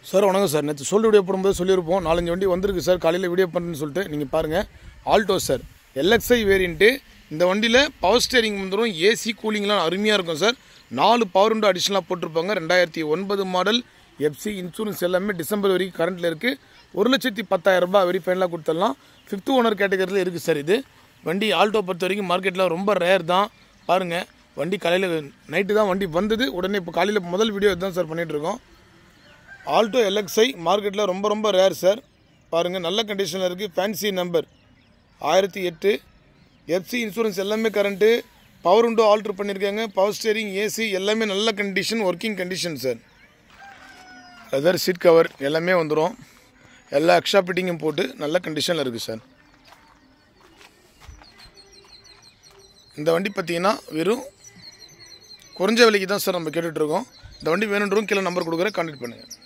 Sir வணக்கம் sir. நேற்று sold video போடும்போது சொல்லியிருப்போம் 4-5 வண்டி வந்திருக்கு சார். காலையில் வீடியோ பண்ணுறேன்னு சொல்லிட்டு நீங்கள் பாருங்கள். Alto sir LXI variant. இந்த வண்டியில் பவர் ஸ்டேரிங் வந்துடும், ஏசி கூலிங்லாம் அருமையாக இருக்கும் சார். 4 பவர் விண்டோ அடிஷனலாக போட்டிருப்பாங்க. 2009 மாடல், எஃப்சி இன்சூரன்ஸ் எல்லாமே டிசம்பர் வரைக்கும் கரண்ட்டில் இருக்குது. 1,10,000 ரூபாய் வெரி ஃபைனலாக கொடுத்துடலாம். 5th ஓனர் கேட்டகரியில் இருக்குது சார். இது வண்டி ஆல்டோ பொறுத்த வரைக்கும் மார்க்கெட்டில் ரொம்ப ரேர் தான். பாருங்கள், வண்டி காலையில் நைட்டு தான் வண்டி வந்தது. உடனே இப்போ காலையில் முதல் வீடியோ இதுதான் சார் பண்ணிகிட்ருக்கோம். ஆல்டோ எல்எக்ஸ்ஐ மார்க்கெட்டில் ரொம்ப ரேர் சார். பாருங்கள், நல்ல கண்டிஷனில் இருக்குது. ஃபேன்சி நம்பர் 1008, எஃப்சி இன்சூரன்ஸ் எல்லாமே கரண்ட்டு. பவர் விண்டோ ஆல்ட்ரு பண்ணியிருக்காங்க. பவர் ஸ்டேரிங், ஏசி எல்லாமே நல்ல condition, working condition sir. Leather seat cover எல்லாமே வந்துடும். எல்லா எக்ஸ்ட்ரா ஃபிட்டிங்கும் போட்டு நல்ல கண்டிஷனில் இருக்குது சார். இந்த வண்டி பார்த்தீங்கன்னா வெறும் குறைஞ்ச விலைக்கு தான் சார் நம்ம கேட்டுட்ருக்கோம். இந்த வண்டி வேணுன்றவங்க கீழே நம்பர் கொடுக்குறேன், கான்டாக்ட் பண்ணுங்கள்.